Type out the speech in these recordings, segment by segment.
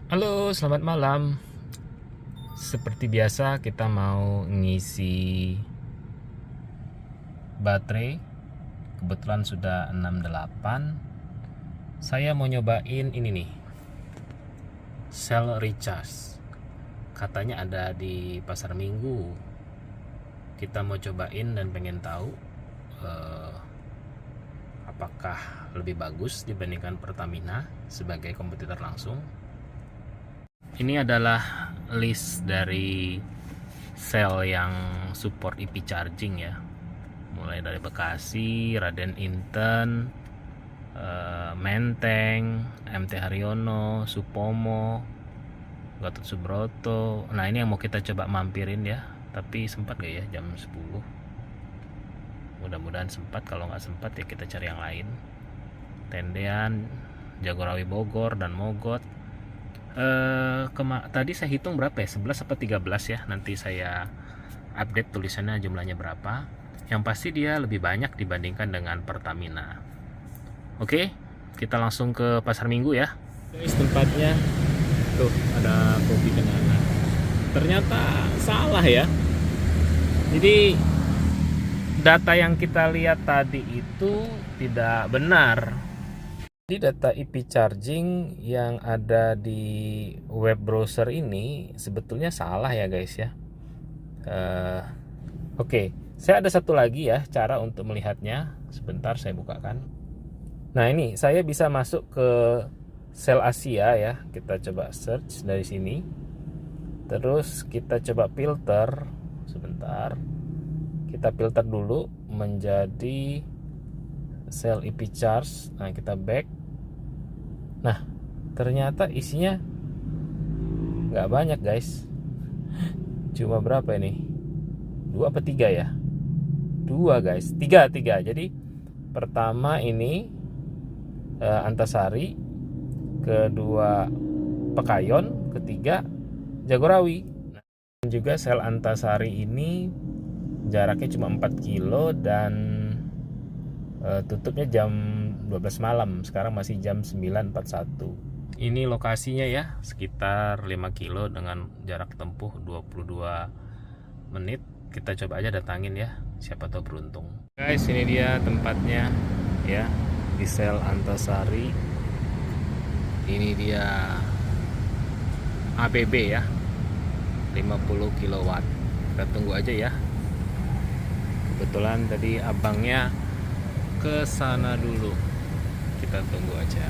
Halo, selamat malam. Seperti biasa kita mau ngisi baterai. Kebetulan sudah 68. Saya mau nyobain ini nih, cell recharge. Katanya ada di Pasar Minggu. Kita mau cobain dan pengen tahu apakah lebih bagus dibandingkan Pertamina sebagai kompetitor langsung. Ini adalah list dari sel yang support EV charging ya. Mulai dari Bekasi, Raden Inten, Menteng, MT Haryono, Supomo, Gatot Subroto. Nah, ini yang mau kita coba mampirin ya. Tapi sempat gak ya jam 10? Mudah-mudahan sempat. Kalau nggak sempat ya kita cari yang lain. Tendean, Jagorawi Bogor, dan Mogot. Tadi saya hitung berapa ya, 11 atau 13 ya. Nanti saya update tulisannya jumlahnya berapa. Yang pasti dia lebih banyak dibandingkan dengan Pertamina. Oke, kita langsung ke Pasar Minggu ya. Guys, tempatnya tuh ada kopi kenangan. Ternyata salah ya. Jadi data yang kita lihat tadi itu tidak benar. Jadi data EP charging yang ada di web browser ini sebetulnya salah ya guys ya. Oke, saya ada satu lagi ya cara untuk melihatnya. Sebentar saya bukakan. Nah, ini saya bisa masuk ke sel Asia ya. Kita coba search dari sini. Terus kita coba filter. Sebentar. Kita filter dulu menjadi sel EP charge. Nah, kita back. Nah, ternyata isinya nggak banyak guys. Cuma berapa ini? 2 apa 3 ya? 2 guys. 3. Jadi pertama ini Antasari, kedua Pekayon, ketiga Jagorawi. Nah, juga sel Antasari ini jaraknya cuma 4 kilo dan tutupnya jam 12 malam. Sekarang masih jam 9.41. Ini lokasinya ya, sekitar 5 kilo dengan jarak tempuh 22 menit. Kita coba aja datangin ya, siapa tahu beruntung. Guys, ini dia tempatnya ya, di sel Antasari. Ini dia ABB ya, 50 kW. Kita tunggu aja ya. Kebetulan tadi abangnya ke sana dulu. Kita tunggu aja.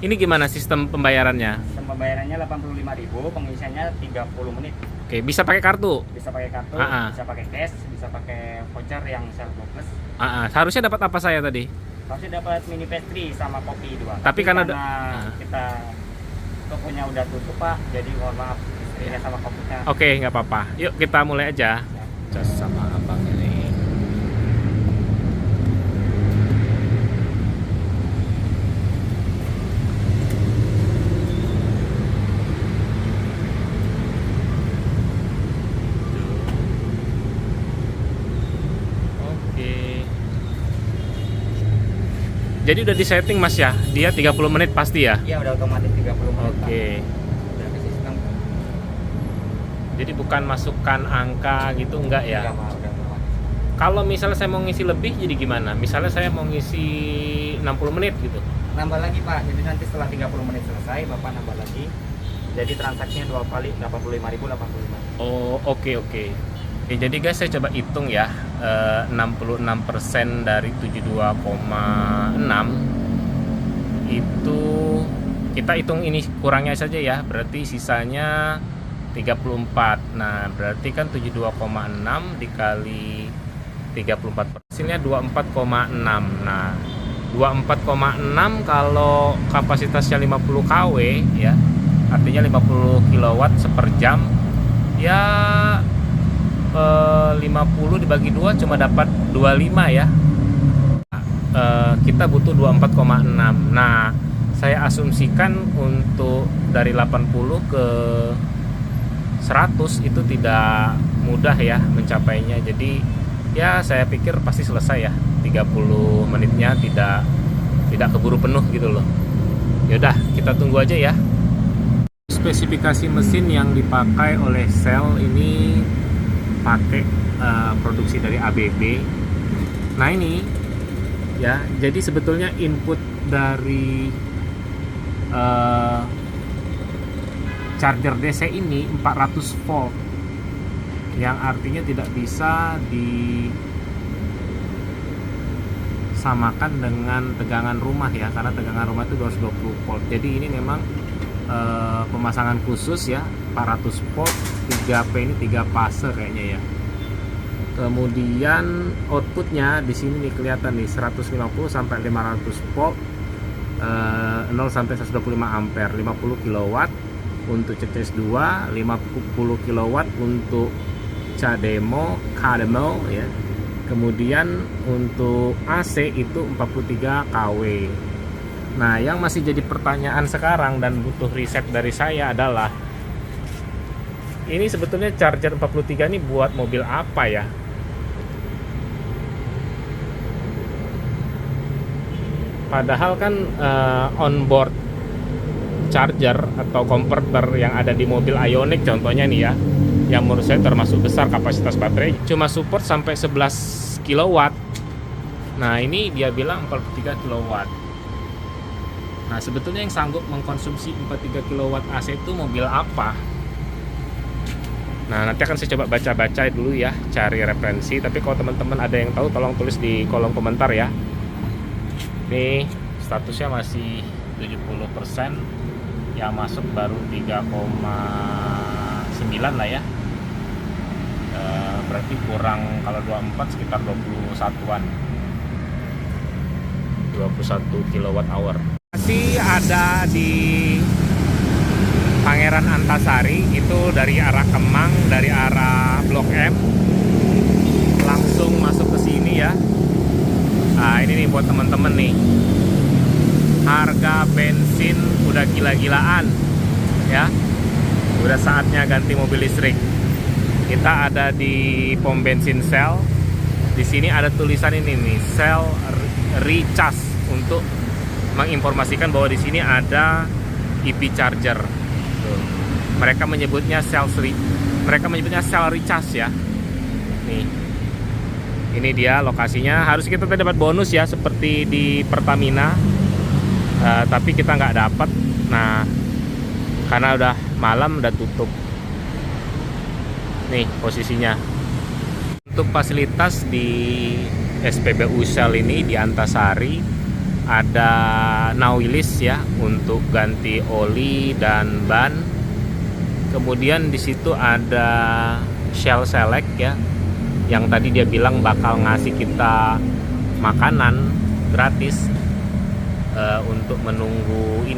Ini gimana sistem pembayarannya? Sistem pembayarannya 85.000, pengisiannya 30 menit. Oke, bisa pakai kartu? Bisa pakai kartu, bisa pakai cash, bisa pakai voucher yang Servo Plus. Harusnya dapat apa saya tadi? Harusnya dapat mini pastry sama kopi 2. Tapi karena kita tokonya udah tutup Pak, jadi mohon maaf istrinya sama kopinya. Oke, nggak apa-apa. Yuk kita mulai aja. Cas sama abang ini. Jadi udah disetting Mas ya? Dia 30 menit pasti ya? Iya, udah otomatis 30 menit. Oke. Udah ke sistem. Jadi bukan masukkan angka gitu enggak ya? Udah otomatis. Kalau misalnya saya mau ngisi lebih jadi gimana? Misalnya saya mau ngisi 60 menit gitu. Nambah lagi Pak, jadi nanti setelah 30 menit selesai Bapak nambah lagi. Jadi transaksinya 2 kali 85.085. Oh, oke. Oke, jadi guys saya coba hitung ya, 66% dari 72,6 itu kita hitung ini kurangnya saja ya, berarti sisanya 34. Nah, berarti kan 72,6 dikali 34, hasilnya 24,6. Nah, 24,6 kalau kapasitasnya 50 kW ya, artinya 50 kW per jam ya, 50 dibagi 2 cuma dapat 25 ya. Kita butuh 24,6. Nah, saya asumsikan untuk dari 80 ke 100 itu tidak mudah ya mencapainya. Jadi ya saya pikir pasti selesai ya, 30 menitnya tidak keburu penuh gitu loh. Yaudah, kita tunggu aja ya. spesifikasi mesin yang dipakai oleh Shell ini pakai produksi dari ABB. Nah ini ya, jadi sebetulnya input dari charger DC ini 400 volt, yang artinya tidak bisa disamakan dengan tegangan rumah ya, karena tegangan rumah itu 220 volt. Jadi ini memang pemasangan khusus ya, 400 volt, 3P ini 3 fase kayaknya ya. Kemudian outputnya di sini nih kelihatan nih 150 sampai 500 volt, 0 sampai 125 ampere, 50 kW untuk CTS2, 50 kW untuk Kademo ya. Kemudian untuk AC itu 43 kW. Nah, yang masih jadi pertanyaan sekarang dan butuh riset dari saya adalah, ini sebetulnya charger 43 ini buat mobil apa ya? Padahal kan onboard charger atau converter yang ada di mobil Ioniq contohnya nih ya, yang menurut saya termasuk besar kapasitas baterai, cuma support sampai 11 kW. Nah ini dia bilang 43 kW. Nah sebetulnya yang sanggup mengkonsumsi 43 kW AC itu mobil apa? Nah nanti akan saya coba baca-baca dulu ya, cari referensi. Tapi kalau teman-teman ada yang tahu, tolong tulis di kolom komentar ya. Ini statusnya masih 70%, yang masuk baru 3,9 lah ya. Berarti kurang, kalau 24 sekitar 21-an, 21 kWh. Masih ada di Pangeran Antasari, itu dari arah Kemang, dari arah Blok M, langsung masuk ke sini ya. Nah ini nih buat temen-temen nih, harga bensin udah gila-gilaan ya, udah saatnya ganti mobil listrik. Kita ada di pom bensin Shell. Di sini ada tulisan ini nih, Shell Recharge, untuk menginformasikan bahwa di sini ada EV charger. Tuh. Mereka menyebutnya Shell Recharge ya. Nih. Ini dia lokasinya. Harus kita dapat bonus ya, seperti di Pertamina, tapi kita nggak dapat. Nah, karena udah malam, udah tutup. Nih posisinya. Untuk fasilitas di SPBU Shell ini di Antasari, ada Nawilis ya untuk ganti oli dan ban. Kemudian di situ ada Shell Select ya, yang tadi dia bilang bakal ngasih kita makanan gratis untuk menunggu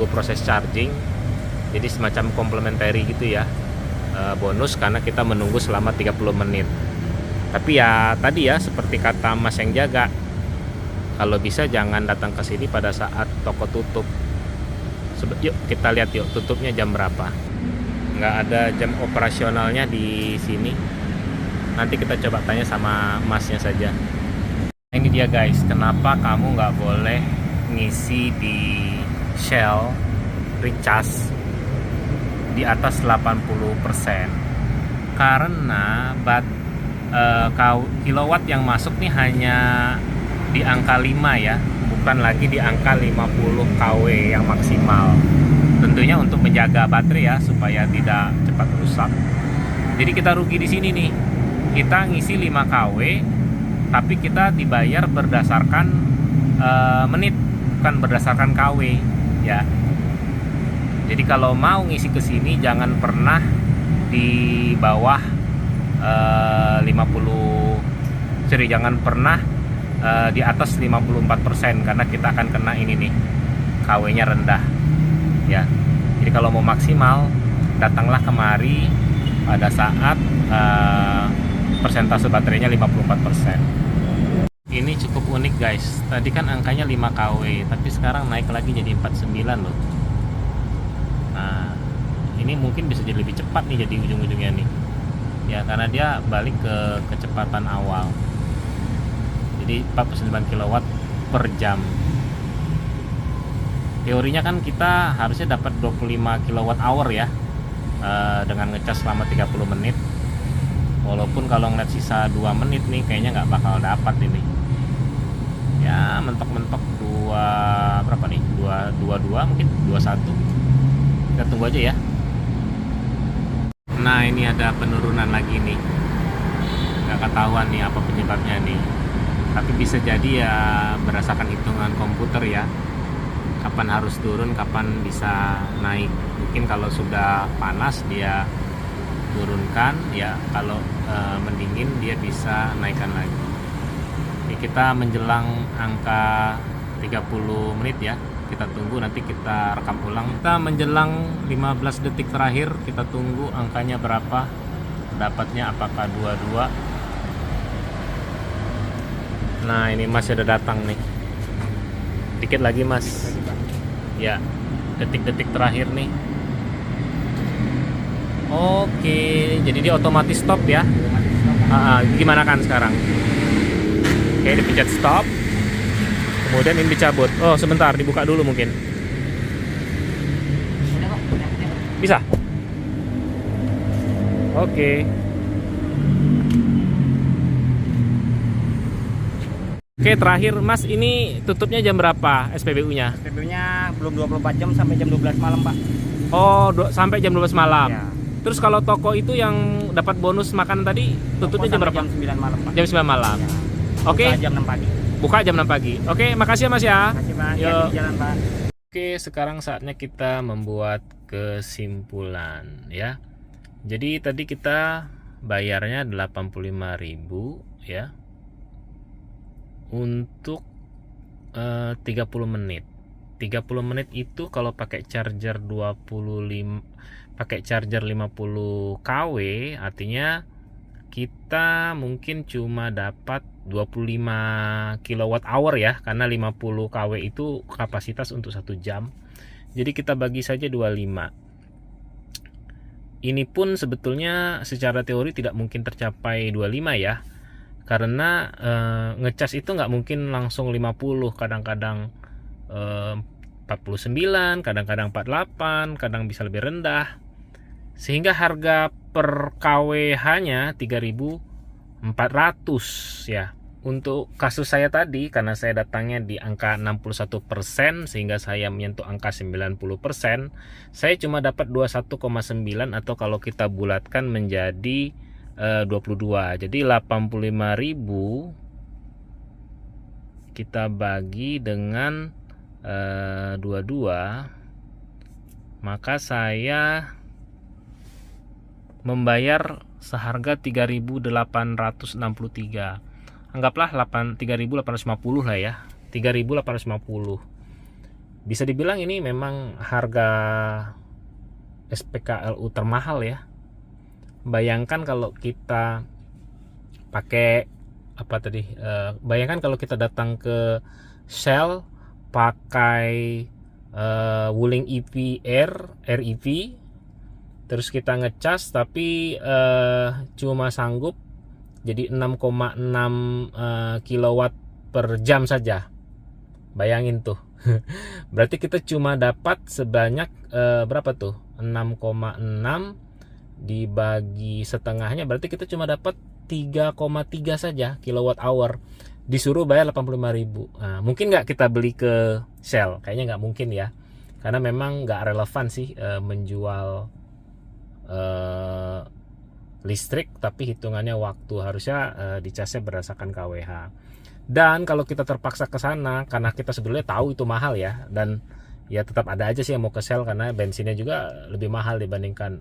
proses charging. Jadi semacam complementary gitu ya, bonus karena kita menunggu selama 30 menit. Tapi ya tadi ya, seperti kata Mas yang jaga, kalau bisa jangan datang ke sini pada saat toko tutup. Yuk kita lihat yuk, tutupnya jam berapa. Nggak ada jam operasionalnya di sini. Nanti kita coba tanya sama masnya saja. Ini dia guys, kenapa kamu nggak boleh ngisi di Shell Recharge di atas 80%? Karena kilowatt yang masuk nih hanya di angka 5 ya, bukan lagi di angka 50 kW yang maksimal. Tentunya untuk menjaga baterai ya, supaya tidak cepat rusak. Jadi kita rugi di sini nih. Kita ngisi 5 kW, tapi kita dibayar berdasarkan menit, bukan berdasarkan kW ya. Jadi kalau mau ngisi ke sini jangan pernah di bawah 50, jangan pernah di atas 54%, karena kita akan kena ini nih, KW-nya rendah ya. Jadi kalau mau maksimal, datanglah kemari pada saat persentase baterainya 54%. Ini cukup unik guys. Tadi kan angkanya 5 kW, tapi sekarang naik lagi jadi 49 loh. Nah, ini mungkin bisa jadi lebih cepat nih jadi ujung-ujungnya nih. Ya, karena dia balik ke kecepatan awal. Jadi 49 kW per jam. teorinya kan kita harusnya dapat 25 kWh ya, dengan ngecas selama 30 menit. Walaupun kalau ngeliat sisa 2 menit nih kayaknya nggak bakal dapat ini. Ya mentok-mentok berapa nih, 22 mungkin 21. Kita tunggu aja ya. Nah ini ada penurunan lagi nih, nggak ketahuan nih apa penyebabnya nih, tapi bisa jadi ya berdasarkan hitungan komputer ya, kapan harus turun, kapan bisa naik. Mungkin kalau sudah panas dia turunkan ya, kalau mendingin dia bisa naikkan lagi. Ini kita menjelang angka 30 menit ya, kita tunggu, nanti kita rekam ulang. Kita menjelang 15 detik terakhir, kita tunggu angkanya berapa, dapatnya apakah 22. Nah ini masih ada datang nih, dikit lagi mas ya, detik-detik terakhir nih. Oke, jadi dia otomatis stop ya. Gimana kan sekarang? Oke, dipencet stop, kemudian ini dicabut. Oh sebentar, dibuka dulu mungkin. Bisa? Oke. Oke, terakhir Mas, ini tutupnya jam berapa SPBU-nya? SPBU-nya belum 24 jam sampai jam 12 malam, Pak. Oh, sampai jam 12 malam. Ya. Terus kalau toko itu yang dapat bonus makanan tadi tutupnya jam berapa? Jam 9 malam, Pak. Jam 9 malam. Ya. Oke. Buka jam 6 pagi. Buka jam 6 pagi. Oke, makasih ya Mas ya. Makasih, Pak. Yo. Di jalan, Pak. Oke, sekarang saatnya kita membuat kesimpulan ya. Jadi tadi kita bayarnya 85.000 ya. Untuk 30 menit. 30 menit itu kalau pakai charger 50 kW, artinya kita mungkin cuma dapat 25 kWh ya, karena 50 kW itu kapasitas untuk 1 jam. Jadi kita bagi saja 25. Ini pun sebetulnya secara teori tidak mungkin tercapai 25 ya, karena ngecas itu nggak mungkin langsung 50, kadang-kadang 49, kadang-kadang 48, kadang bisa lebih rendah, sehingga harga per kWh-nya 3.400 ya. Untuk kasus saya tadi, karena saya datangnya di angka 61%, sehingga saya menyentuh angka 90%, saya cuma dapat 21,9, atau kalau kita bulatkan menjadi 22. Jadi 85.000 kita bagi dengan 22, maka saya membayar seharga 3.863. Anggaplah 3.850 lah ya. 3.850. Bisa dibilang ini memang harga SPKLU termahal ya. Bayangkan kalau kita pakai apa tadi? Bayangkan kalau kita datang ke Shell pakai Wuling EV REV, terus kita ngecas tapi cuma sanggup jadi 6,6 kilowatt per jam saja. Bayangin tuh. Berarti kita cuma dapat sebanyak berapa tuh? 6,6 dibagi setengahnya, berarti kita cuma dapat 3,3 saja kilowatt hour, disuruh bayar 85.000. Nah, mungkin nggak kita beli ke Shell? Kayaknya nggak mungkin ya, karena memang nggak relevan sih menjual listrik tapi hitungannya waktu, harusnya dicasnya berdasarkan kWh. Dan kalau kita terpaksa ke sana karena kita sebetulnya tahu itu mahal ya, dan ya tetap ada aja sih yang mau ke Shell karena bensinnya juga lebih mahal dibandingkan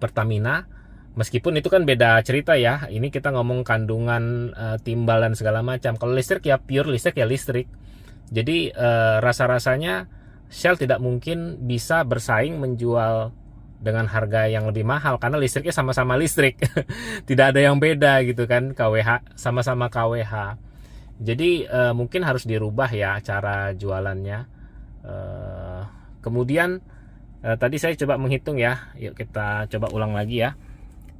Pertamina. Meskipun itu kan beda cerita ya, ini kita ngomong kandungan timbal dan segala macam. Kalau listrik ya pure listrik ya listrik. Jadi rasa-rasanya Shell tidak mungkin bisa bersaing menjual dengan harga yang lebih mahal, karena listriknya sama-sama listrik. Tidak ada yang beda gitu kan, KWH sama-sama KWH. Jadi mungkin harus dirubah ya cara jualannya. Kemudian tadi saya coba menghitung ya, yuk kita coba ulang lagi ya.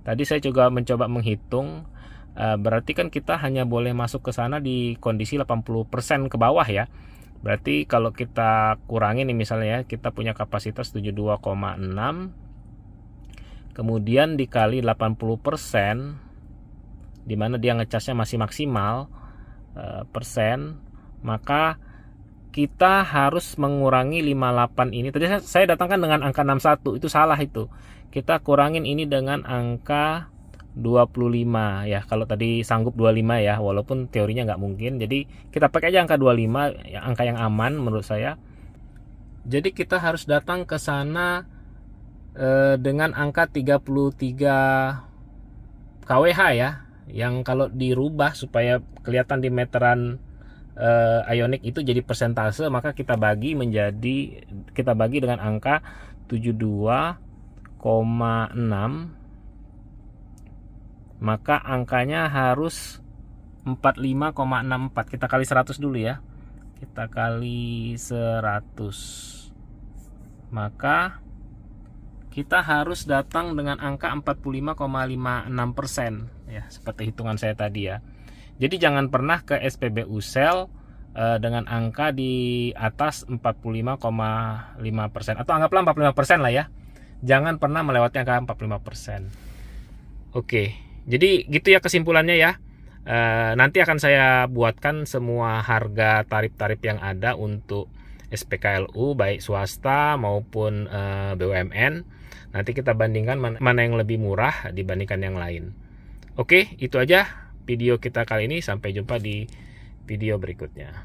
Tadi saya juga mencoba menghitung berarti kan kita hanya boleh masuk ke sana di kondisi 80% ke bawah ya. Berarti kalau kita kurangi nih misalnya ya, kita punya kapasitas 72,6, kemudian dikali 80%, dimana dia ngecasnya masih maksimal persen, maka kita harus mengurangi 58 ini. Tadi saya datangkan dengan angka 61, itu salah itu. Kita kurangin ini dengan angka 25 ya. Kalau tadi sanggup 25 ya, walaupun teorinya nggak mungkin. Jadi kita pakai aja angka 25, ya, angka yang aman menurut saya. Jadi kita harus datang ke sana dengan angka 33 kWh ya. Yang kalau dirubah supaya kelihatan di meteran Ioniq itu jadi persentase, maka kita bagi dengan angka 72,6, maka angkanya harus 45,64. Kita kali 100 dulu ya. Kita kali 100, maka kita harus datang dengan angka 45,56% ya, seperti hitungan saya tadi ya. Jadi jangan pernah ke SPBU Shell dengan angka di atas 45,5%, atau anggaplah 45% lah ya. Jangan pernah melewati angka 45%. Oke, jadi gitu ya kesimpulannya ya. Nanti akan saya buatkan semua harga tarif-tarif yang ada untuk SPKLU baik swasta maupun BUMN. Nanti kita bandingkan mana yang lebih murah dibandingkan yang lain. Oke, itu aja video kita kali ini. Sampai jumpa di video berikutnya.